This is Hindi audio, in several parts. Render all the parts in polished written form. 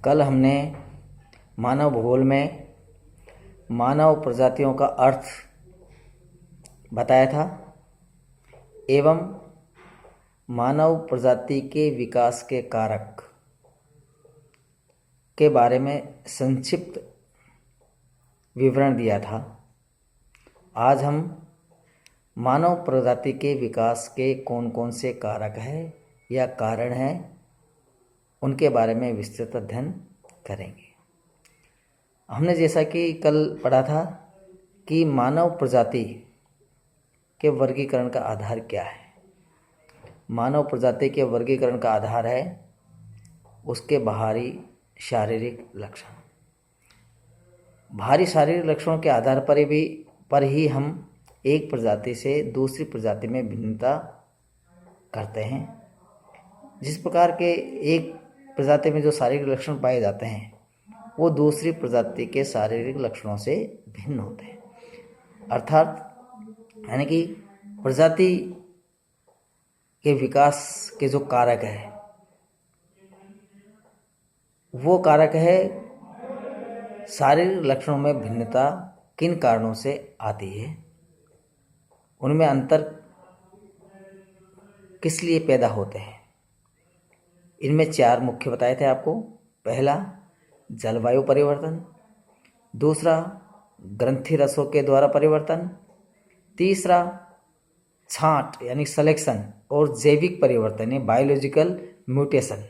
कल हमने मानव भूगोल में मानव प्रजातियों का अर्थ बताया था एवं मानव प्रजाति के विकास के कारक के बारे में संक्षिप्त विवरण दिया था। आज हम मानव प्रजाति के विकास के कौन कौन से कारक हैं या कारण हैं उनके बारे में विस्तृत अध्ययन करेंगे। हमने जैसा कि कल पढ़ा था कि मानव प्रजाति के वर्गीकरण का आधार क्या है। मानव प्रजाति के वर्गीकरण का आधार है उसके बाहरी शारीरिक लक्षण। बाहरी शारीरिक लक्षणों के आधार पर ही हम एक प्रजाति से दूसरी प्रजाति में भिन्नता करते हैं। जिस प्रकार के एक प्रजाति में जो शारीरिक लक्षण पाए जाते हैं वो दूसरी प्रजाति के शारीरिक लक्षणों से भिन्न होते हैं। अर्थात यानी कि प्रजाति के विकास के जो कारक है वो कारक है शारीरिक लक्षणों में भिन्नता किन कारणों से आती है, उनमें अंतर किस लिए पैदा होते हैं। इनमें 4 मुख्य बताए थे आपको। पहला जलवायु परिवर्तन, दूसरा ग्रंथि रसों के द्वारा परिवर्तन, तीसरा छांट यानी सिलेक्शन और जैविक परिवर्तन यानी बायोलॉजिकल म्यूटेशन,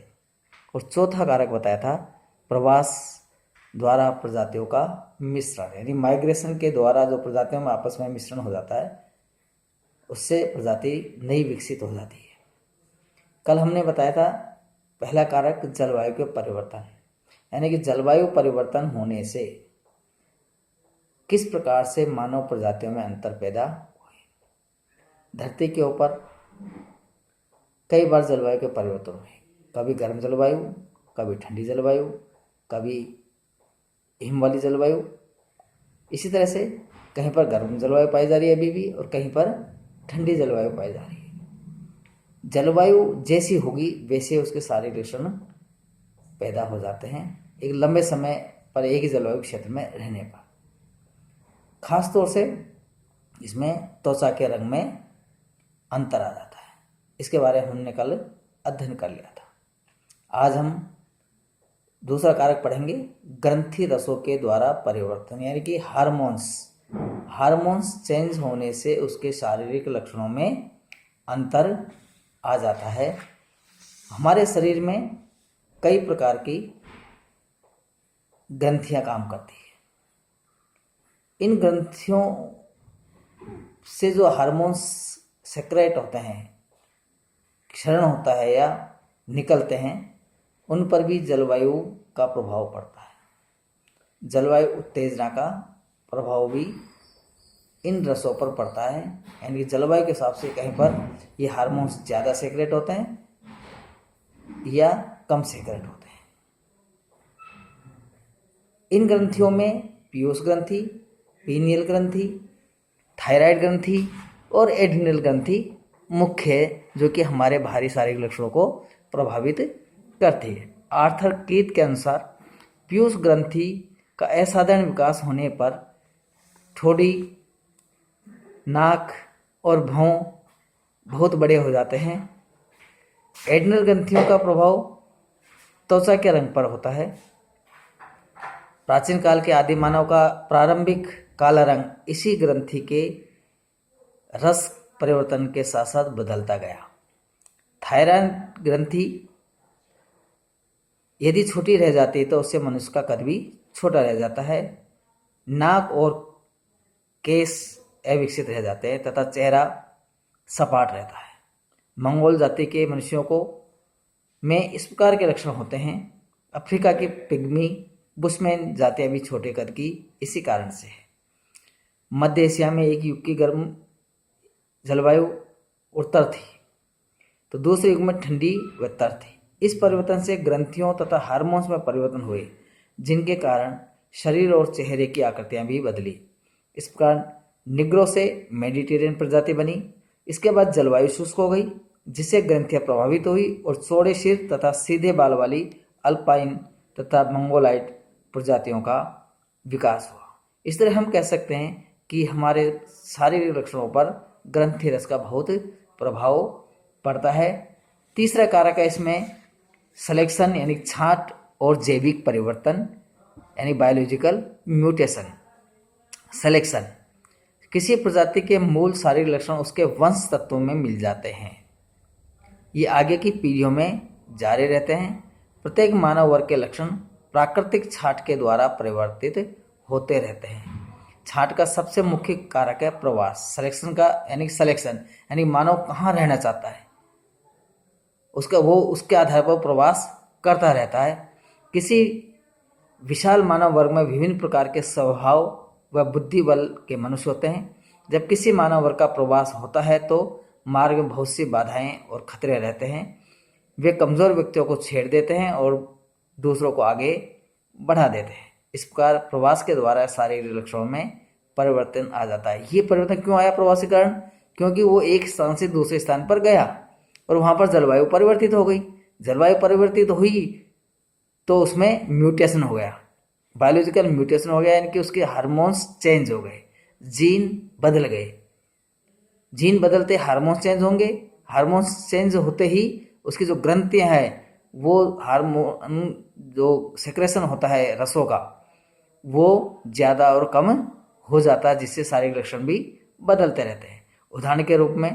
और चौथा कारक बताया था प्रवास द्वारा प्रजातियों का मिश्रण यानी माइग्रेशन के द्वारा जो प्रजातियों में आपस में मिश्रण हो जाता है उससे प्रजाति नई विकसित हो जाती है। कल हमने बताया था पहला कारक जलवायु के परिवर्तन यानी कि जलवायु परिवर्तन होने से किस प्रकार से मानव प्रजातियों में अंतर पैदा हुए। धरती के ऊपर कई बार जलवायु के परिवर्तन हुए, कभी गर्म जलवायु, कभी ठंडी जलवायु, कभी हिम वाली जलवायु। इसी तरह से कहीं पर गर्म जलवायु पाई जा रही है अभी भी और कहीं पर ठंडी जलवायु पाई जा रही है। जलवायु जैसी होगी वैसे उसके सारे लक्षण पैदा हो जाते हैं एक लंबे समय पर एक ही जलवायु क्षेत्र में रहने पर। खास तौर से इसमें त्वचा के रंग में अंतर आ जाता है। इसके बारे में हमने कल अध्ययन कर लिया था। आज हम दूसरा कारक पढ़ेंगे ग्रंथि रसों के द्वारा परिवर्तन यानी कि हार्मोन्स चेंज होने से उसके शारीरिक लक्षणों में अंतर आ जाता है। हमारे शरीर में कई प्रकार की ग्रंथियां काम करती है। इन ग्रंथियों से जो हार्मोन्स सेक्रेट होते हैं, क्षरण होता है या निकलते हैं, उन पर भी जलवायु का प्रभाव पड़ता है। जलवायु उत्तेजना का प्रभाव भी इन रसों पर पड़ता है यानी कि जलवायु के हिसाब से कहीं पर ये हार्मोन्स ज़्यादा सेक्रेट होते हैं या कम सेक्रेट होते हैं। इन ग्रंथियों में पीयूष ग्रंथि, पीनियल ग्रंथि, थायराइड ग्रंथि और एड्रिनल ग्रंथि मुख्य है जो कि हमारे बाहरी शारीरिक लक्षणों को प्रभावित करती है। आर्थर कीथ के अनुसार पीयूष ग्रंथि का असाधारण विकास होने पर ठोड़ी, नाक और भौं बहुत बड़े हो जाते हैं। एड्रिनल ग्रंथियों का प्रभाव त्वचा के रंग पर होता है। प्राचीन काल के आदि मानव का प्रारंभिक काला रंग इसी ग्रंथि के रस परिवर्तन के साथ साथ बदलता गया। थायराइड ग्रंथि यदि छोटी रह जाती है तो उससे मनुष्य का कद भी छोटा रह जाता है। नाक और केस अविकसित रह जाते हैं तथा चेहरा सपाट रहता है। मंगोल जाति के मनुष्यों को में इस प्रकार के लक्षण होते हैं। अफ्रीका की पिग्मी बुशमैन जातियां भी छोटे कद की इसी कारण से है। मध्य एशिया में एक युग की गर्म जलवायु उत्तर थी तो दूसरे युग में ठंडी व तर थी। इस परिवर्तन से ग्रंथियों तथा हार्मोन्स में परिवर्तन हुए जिनके कारण शरीर और चेहरे की आकृतियां भी बदली। इस प्रकार निग्रो से मेडिटेरियन प्रजाति बनी। इसके बाद जलवायु शुष्क हो गई जिससे ग्रंथियां प्रभावित हुई और चौड़े सिर तथा सीधे बाल वाली अल्पाइन तथा मंगोलाइड प्रजातियों का विकास हुआ। इस तरह हम कह सकते हैं कि हमारे शारीरिक लक्षणों पर ग्रंथि रस का बहुत प्रभाव पड़ता है। तीसरा कारक है इसमें सिलेक्शन यानी छांट और जैविक परिवर्तन यानी बायोलॉजिकल म्यूटेशन। सिलेक्शन, किसी प्रजाति के मूल शारीरिक लक्षण उसके वंश तत्वों में मिल जाते हैं, ये आगे की पीढ़ियों में जारी रहते हैं। प्रत्येक मानव वर्ग के लक्षण प्राकृतिक छांट के द्वारा परिवर्तित होते रहते हैं। छांट का सबसे मुख्य कारक है प्रवास। सिलेक्शन यानी मानव कहाँ रहना चाहता है उसके आधार पर प्रवास करता रहता है। किसी विशाल मानव वर्ग में विभिन्न प्रकार के स्वभाव व बुद्धि बल के मनुष्य होते हैं। जब किसी मानव वर्ग का प्रवास होता है तो मार्ग में बहुत सी बाधाएं और खतरे रहते हैं। वे कमजोर व्यक्तियों को छेड़ देते हैं और दूसरों को आगे बढ़ा देते हैं। इस प्रकार प्रवास के द्वारा शारीरिक लक्षणों में परिवर्तन आ जाता है। ये परिवर्तन क्यों आया प्रवास के कारण? क्योंकि वो एक स्थान से दूसरे स्थान पर गया और वहां पर जलवायु परिवर्तित हो गई। जलवायु परिवर्तित हुई तो उसमें म्यूटेशन हो गया, बायोलॉजिकल म्यूटेशन हो गया, यानी कि उसके हार्मोन्स चेंज हो गए, जीन बदल गए। जीन बदलते हार्मोन्स चेंज होंगे, हार्मोन्स चेंज होते ही उसकी जो ग्रंथियां हैं वो हार्मोन जो सेक्रेशन होता है रसों का वो ज़्यादा और कम हो जाता है, जिससे शारीरिक लक्षण भी बदलते रहते हैं। उदाहरण के रूप में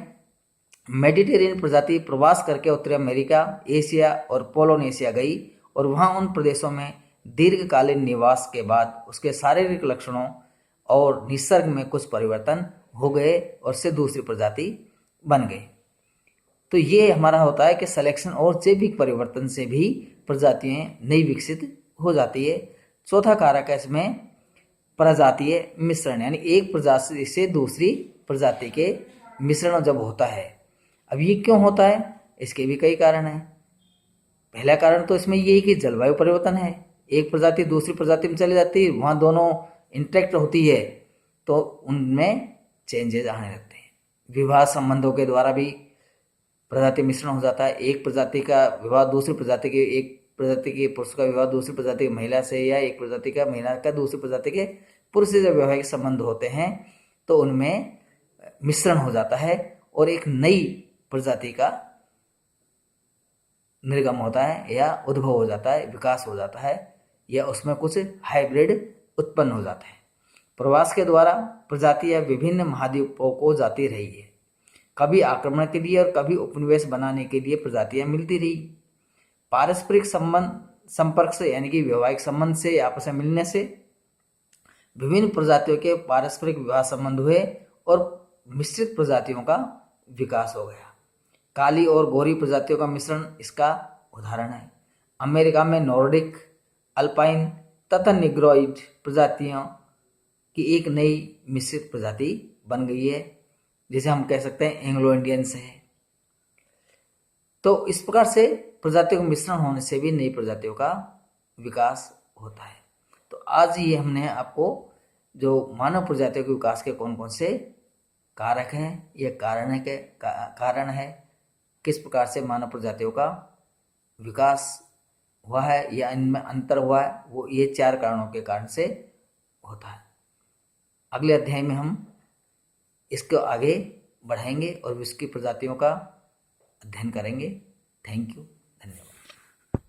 मेडिटेरियन प्रजाति प्रवास करके उत्तरी अमेरिका, एशिया और पोलोनेशिया गई और वहाँ उन प्रदेशों में दीर्घकालीन निवास के बाद उसके शारीरिक लक्षणों और निसर्ग में कुछ परिवर्तन हो गए और से दूसरी प्रजाति बन गई। तो ये हमारा होता है कि सिलेक्शन और जैविक परिवर्तन से भी प्रजातियां नई विकसित हो जाती है। चौथा कारक है इसमें प्रजातीय मिश्रण, यानी एक प्रजाति से दूसरी प्रजाति के मिश्रण जब होता है। अब ये क्यों होता है? इसके भी कई कारण हैं। पहला कारण तो इसमें ये है कि जलवायु परिवर्तन है। एक प्रजाति दूसरी प्रजाति में चली जाती है, वहाँ दोनों इंटरेक्ट होती है तो उनमें चेंजेस आने लगते हैं। विवाह संबंधों के द्वारा भी प्रजाति मिश्रण हो जाता है। एक प्रजाति का विवाह दूसरी प्रजाति के, एक प्रजाति के पुरुष का विवाह दूसरी प्रजाति की महिला से, या एक प्रजाति का महिला का दूसरी प्रजाति के पुरुष से जब वैवाहिक संबंध होते हैं तो उनमें मिश्रण हो जाता है और एक नई प्रजाति का निर्गम होता है या उद्भव हो जाता है, विकास हो जाता है, या उसमें कुछ हाइब्रिड उत्पन्न हो जाता है। प्रवास के द्वारा प्रजातियां विभिन्न महाद्वीपों को जाती रही है। कभी आक्रमण के लिए और कभी उपनिवेश बनाने के लिए प्रजातियां मिलती रही। पारस्परिक संपर्क से यानी कि वैवाहिक संबंध से, आपस में मिलने से विभिन्न प्रजातियों के पारस्परिक विवाह संबंध हुए और मिश्रित प्रजातियों का विकास हो गया। काली और गोरी प्रजातियों का मिश्रण इसका उदाहरण है। अमेरिका में नॉर्डिक, अल्पाइन तथा निग्रोइड प्रजातियों की एक नई मिश्रित प्रजाति बन गई है, जिसे हम कह सकते हैं एंग्लो इंडियंस है। तो इस प्रकार से प्रजातियों का मिश्रण होने से भी नई प्रजातियों का विकास होता है। तो आज ये हमने आपको जो मानव प्रजातियों के विकास के कौन कौन से कारक हैं, ये कारण है किस प्रकार से मानव प्रजातियों का विकास हुआ है या इनमें अंतर हुआ है, वो ये 4 कारणों के कारण से होता है। अगले अध्याय में हम इसको आगे बढ़ाएंगे और इसकी प्रजातियों का अध्ययन करेंगे। Thank you.